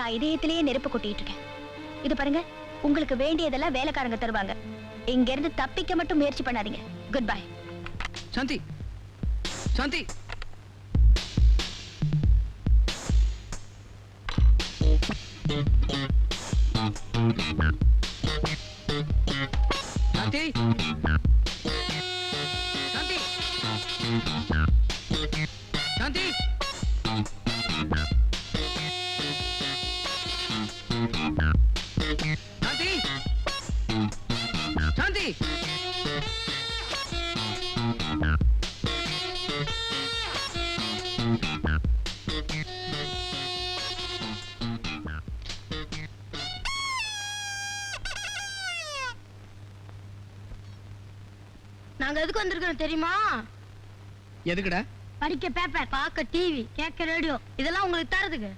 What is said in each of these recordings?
நான் இதயத்திலேயே நெருப்பு கொட்டிட்டு இருக்கேன். இது பாருங்க, உங்களுக்கு வேண்டியதெல்லாம் வேலைக்காரங்க தருவாங்க. இங்க இருந்து தப்பிக்க மட்டும் முயற்சி பண்ணாதீங்க. Goodbye. சாந்தி, சாந்தி, சாந்தி, சாந்தி, சாந்தி, சாந்தி, சாந்தி. நாங்க எதுக்கு வந்திருக்கோம் தெரியுமா? எதுக்குடா? படிக்க பேப்பர், பார்க்க டிவி, கேட்க ரேடியோ, இதெல்லாம் உங்களுக்கு தரதுக்கு.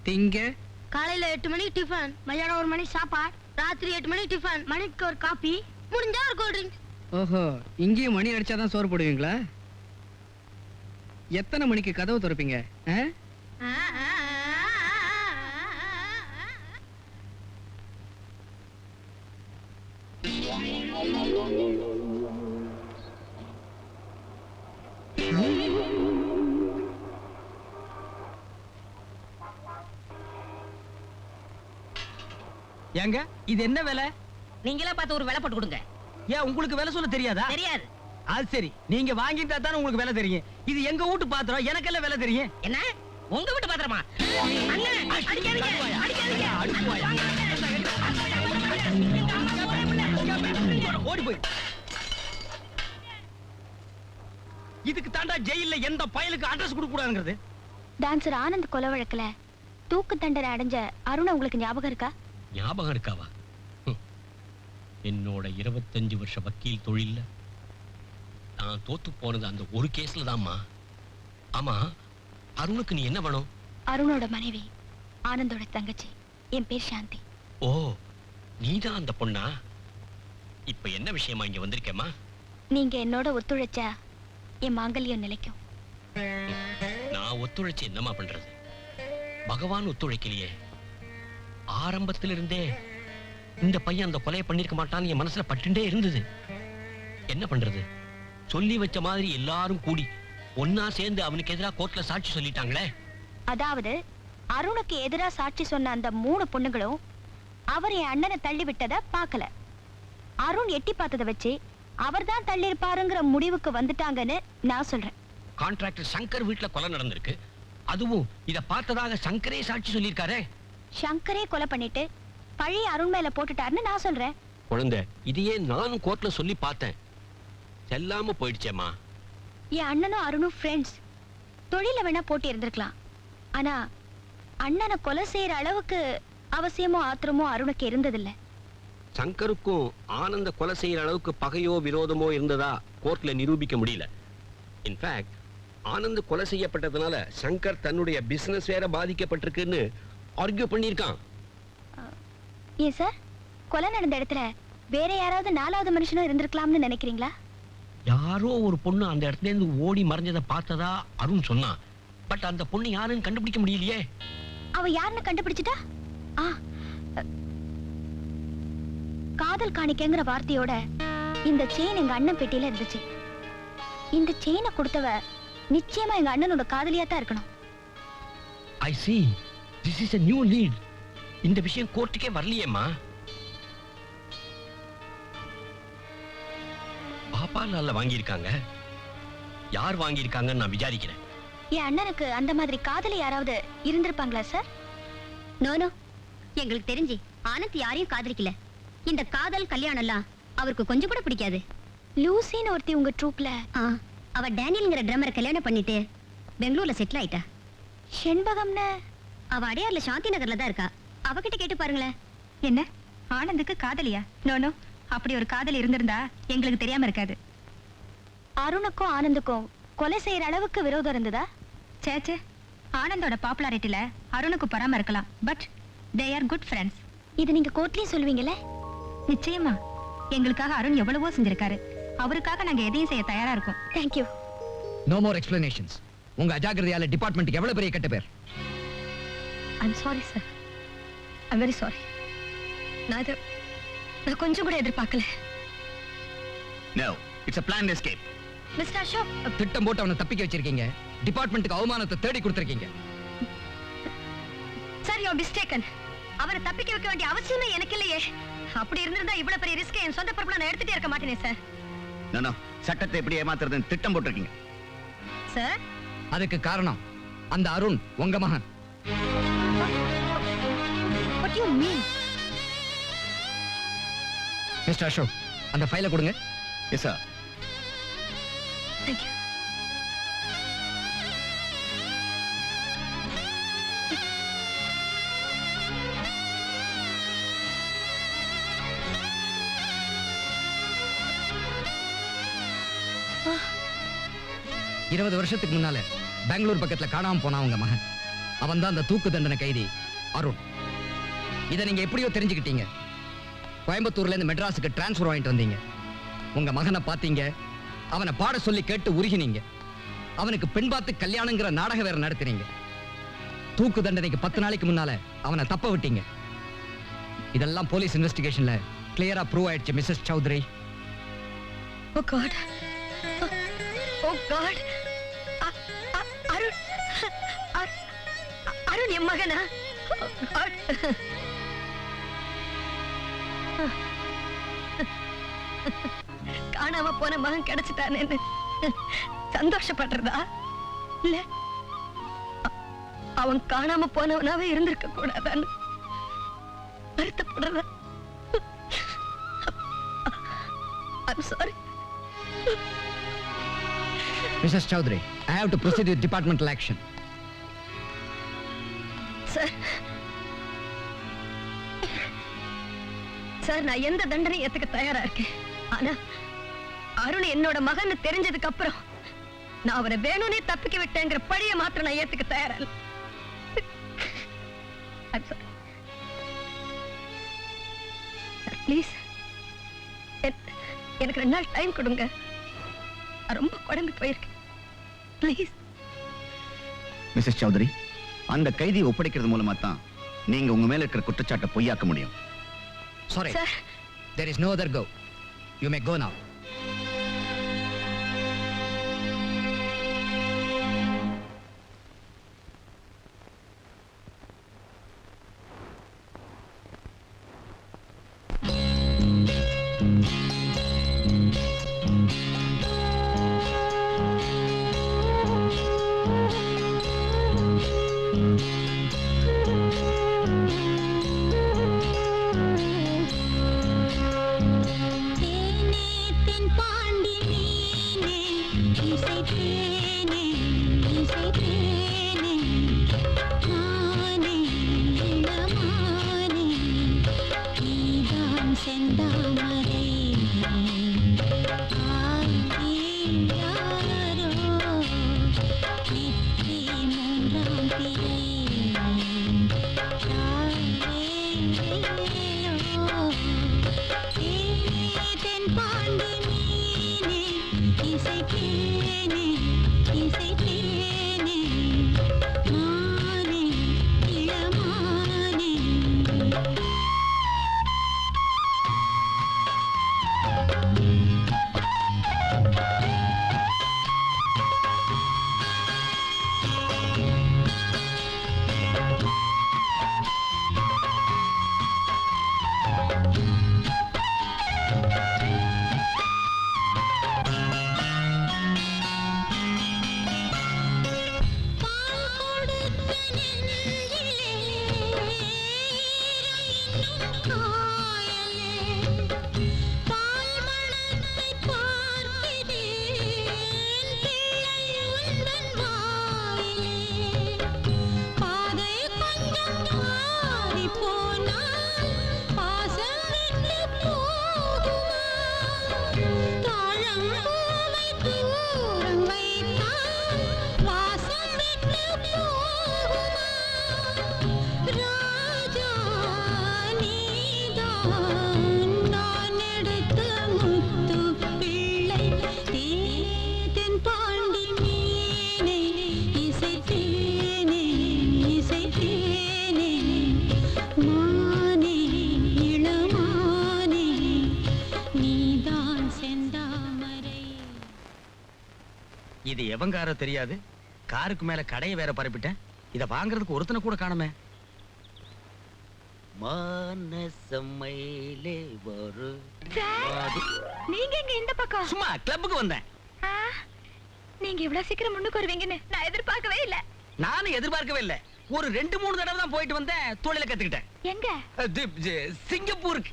திங்க காலையில 8 மணிக்கு டிஃபன், மதியானம் 1 மணிக்கு சாப்பாடு, ராத்திரி 8 மணிக்கு டிஃபன், மணிக்கு ஒரு காபி, முடிஞ்சா ஒரு கூல் ட்ரிங்க்ஸ். ஓஹோ, இங்கேயும் மணி அடிச்சாதான் சோறு போடுவீங்களா? எத்தனை மணிக்கு கதவு திறப்பீங்க? ஏங்க, இது என்ன வேலை? நீங்களே பார்த்து ஒரு வேலை போட்டு கொடுங்க. ஏன் உங்களுக்கு வேலை சொல்ல தெரியாதா? தெரியாது. அது சரி, நீங்க வாங்கிட்டா தானே உங்களுக்கு வேலை தெரியும். இது எங்க வீட்டு பாத்திரம், எனக்கெல்லாம் வேலை தெரியும். என்ன உங்க வீட்டு பாத்திரமா? ஓடி போய். இதுக்கு தாண்டா ஜெயில எந்த பயலுக்கு அட்ரஸ் கொடுக்க கூடாதுங்கிறது. டான்சர் ஆனந்த் கொலை வழக்குல தூக்கு தண்டனை அடைஞ்ச அருண் உங்களுக்கு ஞாபகம் இருக்கா? ஞாபகம் இருக்காவா? என்னோட 25 வருஷ வக்கீல் தொழில்ல நான் தோத்து போனது அந்த ஒரு கேஸ்ல தான்மா. ஆமா, அருணுக்கு நீ என்ன வேணும்? அருணோட மனைவி, ஆனந்தோட தங்கச்சி. என் பேர் சாந்தி. ஓ, நீதான் அந்த பொண்ணா? இப்ப என்ன விஷயமா இங்க வந்திருக்கேம்மா? நீங்க என்னோட ஒத்துழைச்சா என் மாங்கல்யம் நிலைக்கும். நான் ஒத்துழைச்சு என்னமா பண்றது? பகவான் ஒத்துழைக்கலையே. ஆரம்பத்திலிருந்தே இந்த பையன் அந்த கொலையை பண்ணிருக்க மாட்டான்னு என் மனசுல பட்டுண்டே இருந்தது. என்ன பண்றது? சொல்லி வச்ச மாதிரி எல்லாரும் கூடி ஒன்னா சேர்ந்து அவனுக்கு எதிராக கோர்ட்ல சாட்சி சொல்லிட்டாங்களே. அதாவது அருணுக்கு எதிரா சாட்சி சொன்ன அந்த 3 பொண்ணுங்களும் அவர் என் அண்ணனை தள்ளி விட்டத பார்க்கல. அருண் எட்டி பார்த்ததை வச்சு அவர்தான் தள்ளி இருப்பாருங்கிற முடிவுக்கு வந்துட்டாங்கன்னு நான் சொல்றேன். கான்ட்ராக்டர் சங்கர் வீட்டுல கொலை நடந்திருக்கு. அதுவும் இத பார்த்ததாக சங்கரே சாட்சி சொல்லியிருக்காரே. சங்கரே கொலை பண்ணிட்டு பழி அருண் மேல போட்டுட்டாருன்னு நான் சொல்றேன். குழந்தை, இதையே நானும் கோர்ட்ல சொல்லி பார்த்தேன். செல்லாம போயிடுச்சேம்மா. என் அண்ணனும் அருணும் ஃப்ரெண்ட்ஸ். தொழில வேணா போட்டி இருந்திருக்கலாம். ஆனா அண்ணனை கொலை செய்யற அளவுக்கு அவசியமோ ஆத்திரமோ அருணுக்கு இருந்ததில்ல. சங்கருக்கும் ஆனந்த கொலை செய்யற அளவுக்கு பகையோ விரோதமோ இருந்ததா கோர்ட்ல நிரூபிக்க முடியல. இன்ஃபேக்ட் ஆனந்த் கொலை செய்யப்பட்டதுனால சங்கர் தன்னுடைய பிசினஸ் வேற பாதிக்கப்பட்டிருக்குன்னு ஆர்கியூ பண்ணியிருக்கான். ஏன் சார், கொலை நடந்த இடத்துல வேற யாராவது 4வது மனுஷனும் இருந்திருக்கலாம்னு நினைக்கிறீங்களா? யாரோ ஒரு பொண்ணு அந்த இடத்துல இருந்து ஓடி மறைஞ்சதை பார்த்ததா அருண் சொன்னான். பட் அந்த பொண்ணு யாருன்னு கண்டுபிடிக்க முடியலையே. அவ யாருன்னு கண்டுபிடிச்சிட்டா? காதல் காணிக்கைங்கிற வார்த்தையோட இந்த செயின் எங்க அண்ணன் பெட்டியில இருந்துச்சு. இந்த செயினை கொடுத்தவ நிச்சயமா எங்க அண்ணனோட காதலியா தான் இருக்கணும். I see. This is a new lead. இந்த விஷயம் கோர்ட்டுக்கே வரலையேம்மா. பாப்பாலால வாங்கியிருக்காங்க. யார் வாங்கியிருக்காங்கன்னு நான் விசாரிக்கிறேன். என் அண்ணனுக்கு அந்த மாதிரி காதலி யாராவது இருந்திருப்பாங்களா சார்? நோ, எங்களுக்கு தெரிஞ்சு ஆனந்த் யாரையும் காதலிக்கல. இந்த காதல் கல்யாணம் எல்லாம் அவருக்கு கொஞ்சம் கூட பிடிக்காது. லூசின்னு ஒருத்தி உங்க ட்ரூப்ல? அவ டேனியல்ங்கிற ட்ரம்மரை கல்யாணம் பண்ணிட்டு பெங்களூர்ல செட்டில் ஆயிட்டா. செண்பகம்னு? அவ அடையார்ல சாந்தி நகர்ல தான் இருக்கா. அவகிட்ட கேட்டு பாருங்களேன். என்ன, ஆனந்துக்கு காதலியா? நோ, அப்படி ஒரு காதல் இருந்திருந்தா எங்களுக்கு தெரியாம இருக்காது. அருணுக்கும் ஆனந்துக்கும் கொலை செய்யற அளவுக்கு விரோதம் இருந்ததா? சேச்சே, ஆனந்தோட பாப்புலாரிட்டில அருணுக்கு பொறாம இருக்கலாம். But they are good friends. இது நீங்க கோர்ட்லயே சொல்லுவீங்கல்ல? நிச்சயமா. எங்களுக்காக அருண் எவ்வளவோ செஞ்சிருக்காரு. அவருக்காக நாங்க எதையும் செய்ய தயாரா இருக்கோம். Thank you. No more explanations. உங்க அஜாக்கிரதையால டிபார்ட்மென்ட்க்கு எவ்வளவு பெரிய கெட்ட பேர். I'm sorry sir, I'm very sorry. நான் கொஞ்சம் கூட எதிர்பார்க்கல. No, it's a planned escape. Mister Ashok, திட்டம் போட்டு அவனை தப்பிக்க வச்சிருக்கீங்க. டிபார்ட்மெண்ட்டுக்கு அவமானத்தை தேடி கொடுத்திருக்கீங்க. Sir, you mistaken. அவரை தப்பிக்க வைக்க வேண்டிய அவசியமே எனக்கு இல்லையே. அப்படி இருந்திருந்தா இவ்வளவு பெரிய ரிஸ்க் என் சொந்த பொறுப்புல நான் எடுத்துட்டே இருக்க மாட்டேனே சார். No, சட்டத்தை எப்படி ஏமாத்துறதுன்னு திட்டம் போட்டிருக்கீங்க. சார், அதுக்கு காரணம் அந்த அருண், உங்க மகன். what you mean? Mister Ashok, அந்த ஃபைலை கொடுங்க. Yes, sir. Thank you. ஆ, 20 வருஷத்துக்கு முன்னால பெங்களூர் பக்கத்துல காணாம போனா உங்க மகன். அவன் தான் அந்த தூக்கு தண்டனை கைதி அருண். இதை நீங்க எப்படியோ தெரிஞ்சுக்கிட்டீங்க. கோயம்புத்தூர்ல இருந்து மெட்ராஸுக்கு டிரான்ஸ்பர் வாங்கிட்டு வந்தீங்க. உங்க மகனை பார்த்தீங்க, அவனை பாட சொல்லி கேட்டு உருகினீங்க. அவனுக்கு பெண் பார்த்து கல்யாணங்கிற நாடகம் வேற நடத்தினீங்க. தூக்கு தண்டனைக்கு 10 நாளைக்கு முன்னால அவனை தப்ப விட்டீங்க. இதெல்லாம் போலீஸ் இன்வெஸ்டிகேஷன்ல கிளியரா ப்ரூவ் ஆயிடுச்சு Mrs Chowdhury. Oh God. Oh God. Arun, Arun என் மகனா? Oh God. காணாம போன மகன் கிடைச்சிட்டானேன்னு சந்தோஷப்படுறதா இல்ல அவன் காணாம போனவனாவே இருந்திருக்க கூடாதான்னு வருத்தப்படுறதா? I'm sorry. Mrs. Chaudhary, I have to proceed with departmental action. Sir, நான் எந்த தண்டனை ஏத்துக்க தயாரா இருக்கேன். ஆனா அருண் என்னோட மகன் தெரிஞ்சதுக்கு அப்புறம் நான் அவரை வேணும்னே தப்பிக்க விட்டேங்கிற பழிய மாத்திரம் நான் ஏத்துக்க தயாரா இல்ல. ப்ளீஸ் எனக்கு 2 நாள் டைம் கொடுங்க. நான் ரொம்ப குழம்பி போயிருக்கேன். ப்ளீஸ். மிஸ்ஸஸ் சௌத்ரி, அந்த கைதியை ஒப்படைக்கிறது மூலமா தான் நீங்க உங்க மேல இருக்கிற குற்றச்சாட்டை பொய்யாக்க முடியும். Sorry. Sir. There is no other go. You may go now. இது எவங்காரோ தெரியாது. காருக்கு மேல கடையை வேற பரப்பிட்டேன். இத வாங்குறதுக்கு ஒருத்தனை கூட காணுமே. மானசமையிலே ஒரு நீங்க எங்க இந்த பக்கம்? சும்மா கிளப்புக்கு வந்தேன். நீங்க இவ்வளவு சீக்கிரம் முன்னுக்கு வருவீங்கன்னு நான் எதிர்பார்க்கவே இல்ல. நானும் எதிர்பார்க்கவே இல்ல. ஒரு 2-3 தடவை தான் போயிட்டு வந்தேன். தொழில கத்துக்கிட்டேன். எங்க? சிங்கப்பூருக்கு.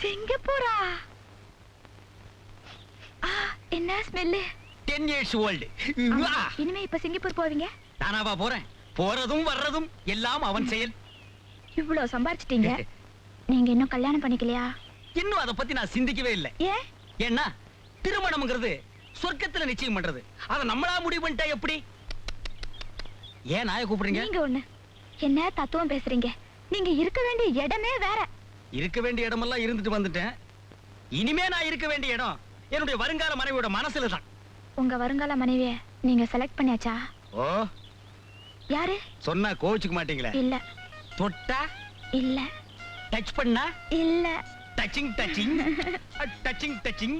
சிங்கப்பூரா? என்ன ஸ்மெல்லு? 10 years old. இனிமே இப்ப சிங்கப்பூர் போவீங்க? நானாவா போறேன்? போறதும் வர்றதும் எல்லாம் அவன் செயல். இவ்வளவு சம்பாரிச்சிட்டீங்க, நீங்க இன்னும் கல்யாணம் பண்ணிக்கலையா? இன்னும் அத பத்தி நான் சிந்திக்கவே இல்லை. ஏன்? ஏன்னா திருமணம்ங்கிறது சொர்க்கத்துல நிச்சயம் பண்றது. அத நம்மளா முடிவு பண்ணிட்டா எப்படி? ஏன் நாயை கூப்பிடுறீங்க? நீங்க ஒண்ணு என்ன தத்துவம் பேசுறீங்க? நீங்க இருக்க வேண்டிய இடமே வேற. இருக்க வேண்டிய இடமெல்லாம் இருந்துட்டு வந்துட்டேன். இனிமே நான் இருக்க வேண்டிய இடம் என்னுடைய வருங்கால மனைவியோட மனசுல தான். உங்க வருங்கால மனைவிய நீங்க செலக்ட் பண்ணியாச்சா? ஓ, யாரு? சொன்னா கோவிச்சுக்க மாட்டீங்களே. இல்ல. தொட்டா இல்ல. டச் பண்ணா இல்ல. டச்சிங் டச்சிங் டச்சிங் டச்சிங்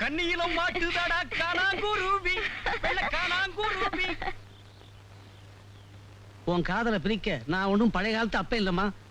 கண்ணியிலும் மாட்டுதாடா காணாங்குருவி வெள்ளை காணாங்குருவி. உன் காதலை பிரிக்க நான் ஒன்றும் பழைய காலத்து அப்ப இல்லம்மா.